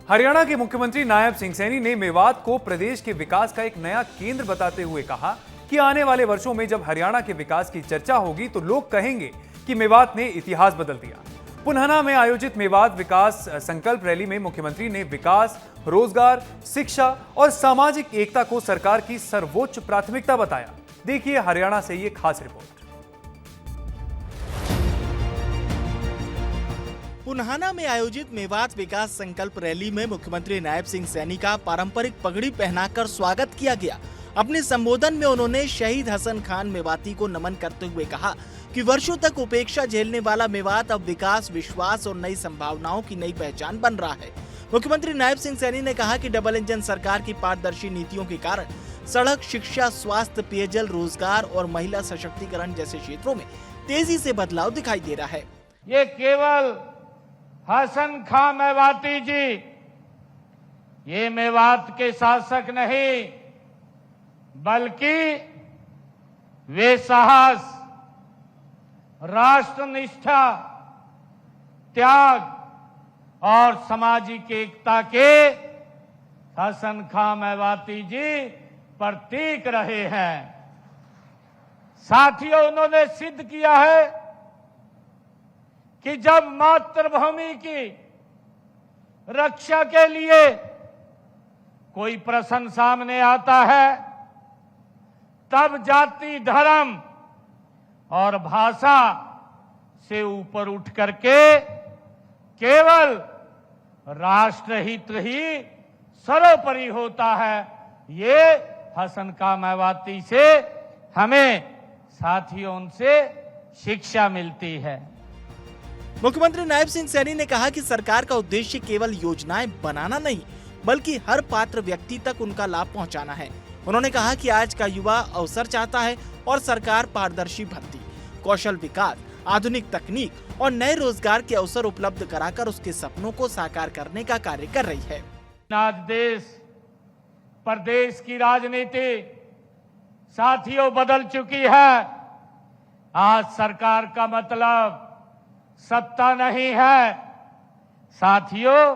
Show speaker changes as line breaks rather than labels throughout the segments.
हरियाणा के मुख्यमंत्री नायब सिंह सैनी ने मेवात को प्रदेश के विकास का एक नया केंद्र बताते हुए कहा कि आने वाले वर्षों में जब हरियाणा के विकास की चर्चा होगी तो लोग कहेंगे कि मेवात ने इतिहास बदल दिया। पुन्हना में आयोजित मेवात विकास संकल्प रैली में मुख्यमंत्री ने विकास, रोजगार, शिक्षा और सामाजिक एकता को सरकार की सर्वोच्च प्राथमिकता बताया। देखिए हरियाणा से ये खास रिपोर्ट।
पुन्हना में आयोजित मेवात विकास संकल्प रैली में मुख्यमंत्री नायब सिंह सैनी का पारंपरिक पगड़ी पहनाकर स्वागत किया गया। अपने संबोधन में उन्होंने शहीद हसन खान मेवाती को नमन करते हुए कहा कि वर्षों तक उपेक्षा झेलने वाला मेवात अब विकास, विश्वास और नई संभावनाओं की नई पहचान बन रहा है। मुख्यमंत्री नायब सिंह सैनी ने कहा कि डबल इंजन सरकार की पारदर्शी नीतियों के कारण सड़क, शिक्षा, स्वास्थ्य, पेयजल, रोजगार और महिला सशक्तिकरण जैसे क्षेत्रों में तेजी से बदलाव दिखाई दे रहा है।
ये केवल हसन खां मेवाती जी ये मेवात के शासक नहीं, बल्कि वे साहस, राष्ट्रनिष्ठा, त्याग और सामाजिक एकता के हसन खां मेवाती जी प्रतीक रहे हैं। साथियों, उन्होंने सिद्ध किया है कि जब मातृभूमि की रक्षा के लिए कोई प्रश्न सामने आता है, तब जाति, धर्म और भाषा से ऊपर उठ करके केवल राष्ट्रहित ही सर्वोपरि होता है। ये हसन खां मेवाती से हमें साथियों उनसे शिक्षा मिलती है।
मुख्यमंत्री नायब सिंह सैनी ने कहा कि सरकार का उद्देश्य केवल योजनाएं बनाना नहीं, बल्कि हर पात्र व्यक्ति तक उनका लाभ पहुंचाना है। उन्होंने कहा कि आज का युवा अवसर चाहता है और सरकार पारदर्शी भर्ती, कौशल विकास, आधुनिक तकनीक और नए रोजगार के अवसर उपलब्ध कराकर उसके सपनों को साकार करने का कार्य कर रही है।
आज देश प्रदेश की राजनीति साथियों बदल चुकी है। आज सरकार का मतलब सत्ता नहीं है साथियों,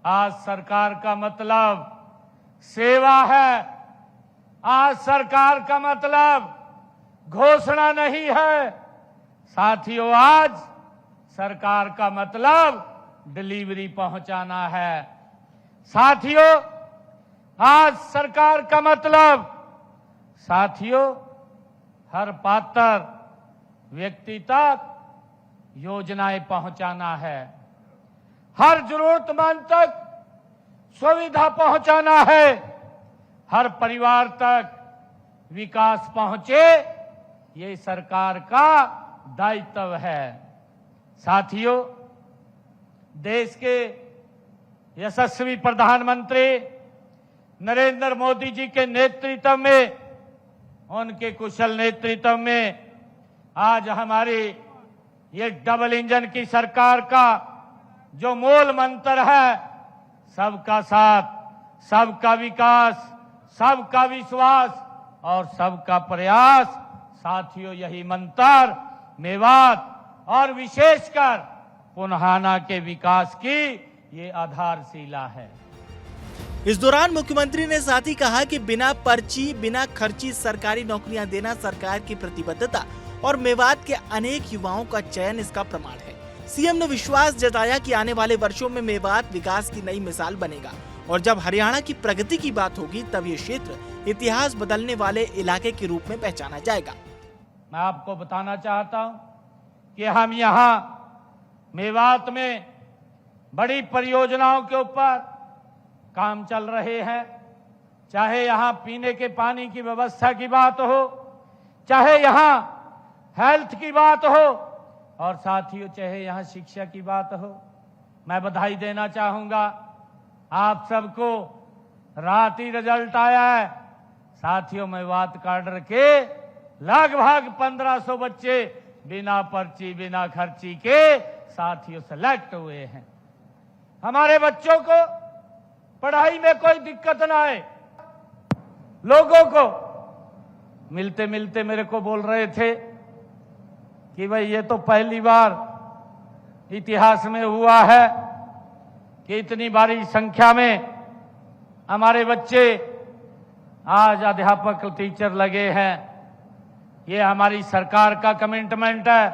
आज सरकार का मतलब सेवा है। आज सरकार का मतलब घोषणा नहीं है साथियों, आज सरकार का मतलब डिलीवरी पहुंचाना है। साथियों, आज सरकार का मतलब साथियों हर पात्र व्यक्ति तक योजनाएं पहुंचाना है, हर जरूरतमंद तक सुविधा पहुंचाना है, हर परिवार तक विकास पहुंचे, ये सरकार का दायित्व है। साथियों, देश के यशस्वी प्रधानमंत्री नरेंद्र मोदी जी के नेतृत्व में, उनके कुशल नेतृत्व में आज हमारी ये डबल इंजन की सरकार का जो मूल मंत्र है, सबका साथ, सबका विकास, सबका विश्वास और सबका प्रयास, साथियों यही मंत्र मेवात और विशेषकर पुन्हना के विकास की ये आधारशिला है।
इस दौरान मुख्यमंत्री ने साथ ही कहा कि बिना पर्ची, बिना खर्ची सरकारी नौकरियां देना सरकार की प्रतिबद्धता और मेवात के अनेक युवाओं का चयन इसका प्रमाण है। सीएम ने विश्वास जताया कि आने वाले वर्षों में मेवात विकास की नई मिसाल बनेगा और जब हरियाणा की प्रगति की बात होगी तब ये क्षेत्र इतिहास बदलने वाले इलाके के रूप में पहचाना जाएगा।
मैं आपको बताना चाहता हूं कि हम यहाँ मेवात में बड़ी परियोजनाओं के ऊपर काम चल रहे हैं। चाहे यहाँ पीने के पानी की व्यवस्था की बात हो, चाहे यहाँ हेल्थ की बात हो और साथियों चाहे यहाँ शिक्षा की बात हो। मैं बधाई देना चाहूंगा आप सबको, रात ही रिजल्ट आया है साथियों। मेवात काडर के लगभग 1500 बच्चे बिना पर्ची, बिना खर्ची के साथियों सेलेक्ट हुए हैं। हमारे बच्चों को पढ़ाई में कोई दिक्कत ना आए। लोगों को मिलते मिलते मेरे को बोल रहे थे कि भाई ये तो पहली बार इतिहास में हुआ है कि इतनी बड़ी संख्या में हमारे बच्चे आज अध्यापक टीचर लगे हैं। ये हमारी सरकार का कमिटमेंट है।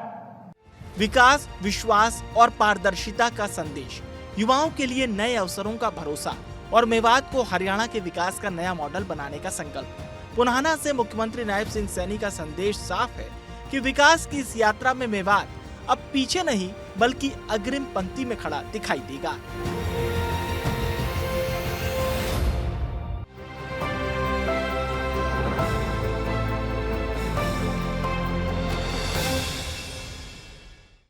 विकास, विश्वास और पारदर्शिता का संदेश, युवाओं के लिए नए अवसरों का भरोसा और मेवात को हरियाणा के विकास का नया मॉडल बनाने का संकल्प। पुनाहना से मुख्यमंत्री नायब सिंह सैनी का संदेश साफ है कि विकास की इस यात्रा में मेवात अब पीछे नहीं बल्कि अग्रिम पंक्ति में खड़ा दिखाई देगा।